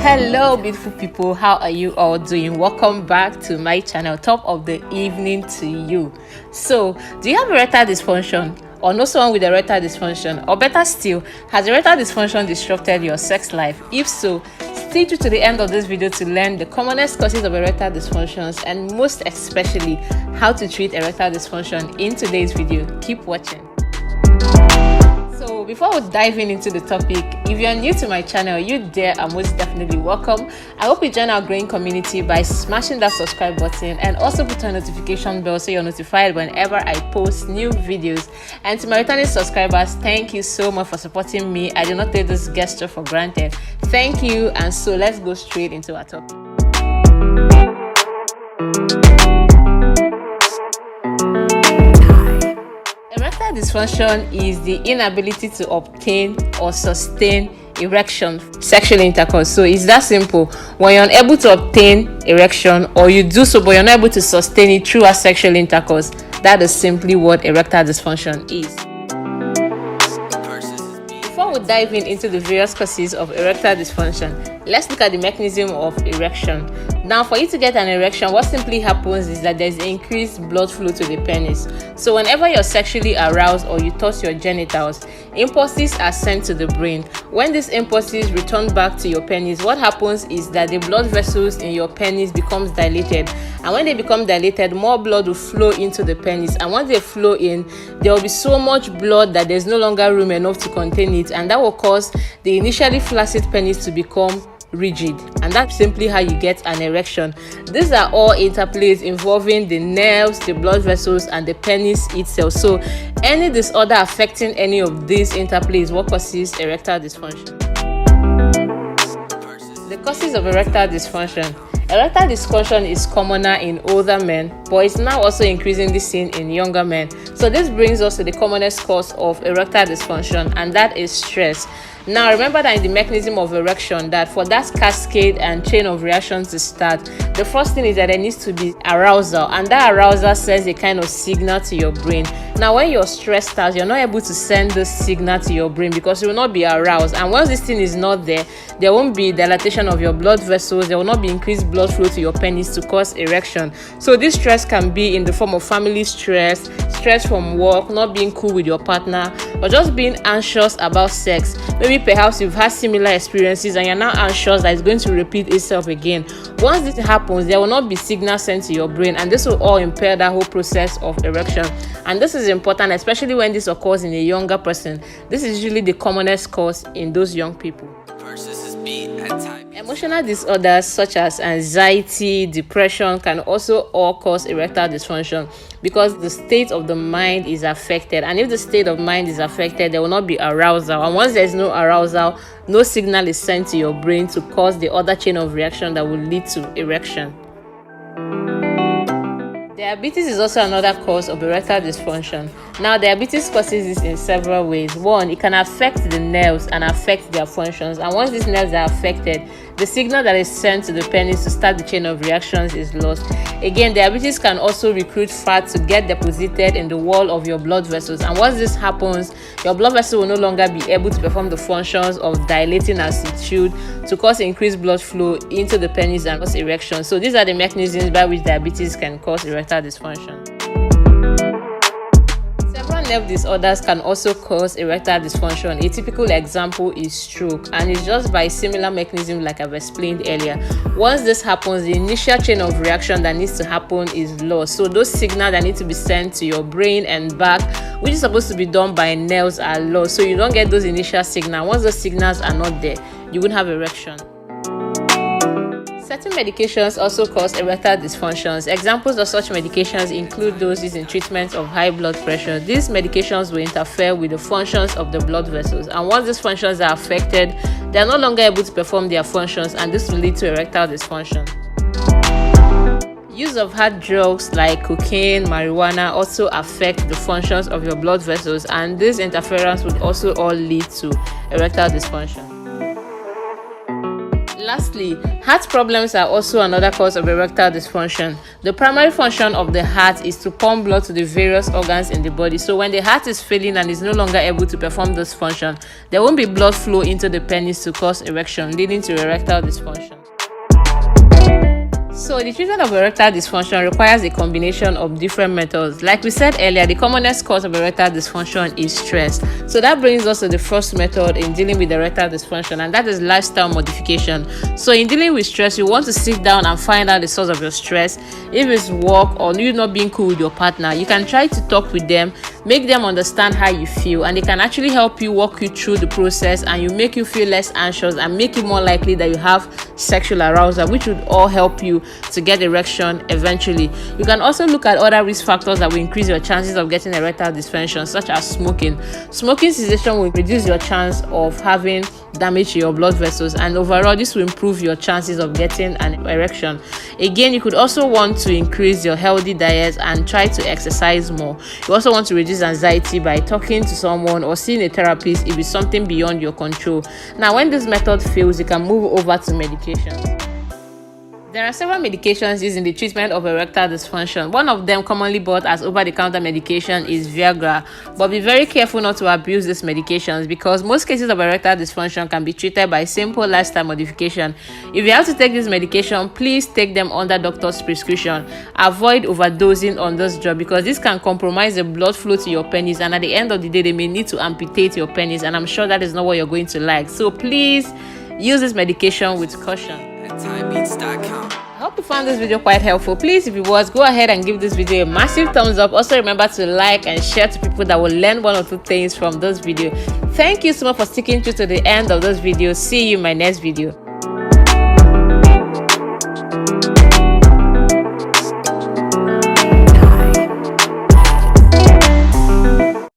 Hello beautiful people, how are you all doing? Welcome back to my channel. Top of the evening to you. So do you have erectile dysfunction or know someone with erectile dysfunction, or better still, has erectile dysfunction disrupted your sex life? If so, stay tuned to the end of this video to learn the commonest causes of erectile dysfunctions and most especially how to treat erectile dysfunction in today's video. Keep watching. So before we dive into the topic, if you're new to my channel, you there are most definitely welcome. I hope you join our growing community by smashing that subscribe button and also put on notification bell so you're notified whenever I post new videos. And to my returning subscribers, thank you so much for supporting me. I do not take this gesture for granted. Thank you. And so let's go straight into our topic. Erectile dysfunction is the inability to obtain or sustain erection sexual intercourse. So it's that simple. When you're unable to obtain erection, or you do so but you're not able to sustain it through a sexual intercourse, that is simply what erectile dysfunction is. Before we dive into the various causes of erectile dysfunction, let's look at the mechanism of erection. Now, for you to get an erection, what simply happens is that there's increased blood flow to the penis. So whenever you're sexually aroused or you touch your genitals, impulses are sent to the brain. When these impulses return back to your penis, what happens is that the blood vessels in your penis becomes dilated. And when they become dilated, more blood will flow into the penis. And once they flow in, there will be so much blood that there's no longer room enough to contain it. And that will cause the initially flaccid penis to become rigid, and that's simply how you get an erection. These are all interplays involving the nerves, the blood vessels, and the penis itself. So any disorder affecting any of these interplays what causes erectile dysfunction. The causes of erectile dysfunction. Erectile dysfunction is commoner in older men, but it's now also increasingly seen in younger men. So this brings us to the commonest cause of erectile dysfunction, and that is stress. Now remember that in the mechanism of erection, that for that cascade and chain of reactions to start, the first thing is that there needs to be arousal, and that arousal sends a kind of signal to your brain. Now when you're stressed out, you're not able to send this signal to your brain because you will not be aroused, and once this thing is not there, there won't be dilatation of your blood vessels, there will not be increased blood flow to your penis to cause erection. So this stress can be in the form of family stress, stress from work, not being cool with your partner, or just being anxious about sex. Maybe perhaps you've had similar experiences and you're now anxious that it's going to repeat itself again. Once this happens, there will not be signals sent to your brain, and this will all impair that whole process of erection. And this is important, especially when this occurs in a younger person. This is usually the commonest cause in those young people. Emotional disorders such as anxiety, depression can also all cause erectile dysfunction because the state of the mind is affected. And if the state of mind is affected, there will not be arousal. And once there's no arousal, no signal is sent to your brain to cause the other chain of reaction that will lead to erection. Diabetes is also another cause of erectile dysfunction. Now, diabetes causes this in several ways. One, it can affect the nerves and affect their functions. And once these nerves are affected, the signal that is sent to the penis to start the chain of reactions is lost. Again, diabetes can also recruit fat to get deposited in the wall of your blood vessels. And once this happens, your blood vessel will no longer be able to perform the functions of dilating as it should to cause increased blood flow into the penis and cause erection. So these are the mechanisms by which diabetes can cause erectile dysfunction. Nerve disorders can also cause erectile dysfunction. A typical example is stroke, and it's just by similar mechanism like I've explained earlier. Once this happens, the initial chain of reaction that needs to happen is lost. So those signals that need to be sent to your brain and back, which is supposed to be done by nerves, are lost. So you don't get those initial signals. Once those signals are not there, you won't have erection. Certain medications also cause erectile dysfunctions. Examples of such medications include those used in treatment of high blood pressure. These medications will interfere with the functions of the blood vessels, and once these functions are affected, they are no longer able to perform their functions, and this will lead to erectile dysfunction. Use of hard drugs like cocaine, marijuana also affect the functions of your blood vessels, and this interference would also all lead to erectile dysfunction. Lastly, heart problems are also another cause of erectile dysfunction. The primary function of the heart is to pump blood to the various organs in the body. So when the heart is failing and is no longer able to perform this function, there won't be blood flow into the penis to cause erection, leading to erectile dysfunction. So the treatment of erectile dysfunction requires a combination of different methods. Like we said earlier, the commonest cause of erectile dysfunction is stress. So that brings us to the first method in dealing with erectile dysfunction, and that is lifestyle modification. So in dealing with stress, you want to sit down and find out the source of your stress. If it's work or you not being cool with your partner, you can try to talk with them, make them understand how you feel, and they can actually help you walk you through the process, and you make you feel less anxious and make it more likely that you have sexual arousal, which would all help you to get erection eventually. You can also look at other risk factors that will increase your chances of getting erectile dysfunction, such as smoking. Smoking cessation will reduce your chance of having damage to your blood vessels, and overall this will improve your chances of getting an erection. Again, you could also want to increase your healthy diet and try to exercise more. You also want to reduce anxiety by talking to someone or seeing a therapist if it's something beyond your control. Now, when this method fails, you can move over to medications. There are several medications used in the treatment of erectile dysfunction. One of them, commonly bought as over-the-counter medication, is Viagra. But be very careful not to abuse these medications, because most cases of erectile dysfunction can be treated by simple lifestyle modification. If you have to take this medication, please take them under doctor's prescription. Avoid overdosing on this drug, because this can compromise the blood flow to your penis, and at the end of the day, they may need to amputate your penis, and I'm sure that is not what you're going to like. So please use this medication with caution. I hope you found this video quite helpful. Please, if it was, go ahead and give this video a massive thumbs up. Also remember to like and share to people that will learn one or two things from this video. Thank you so much for sticking through to the end of this video. See you in my next video.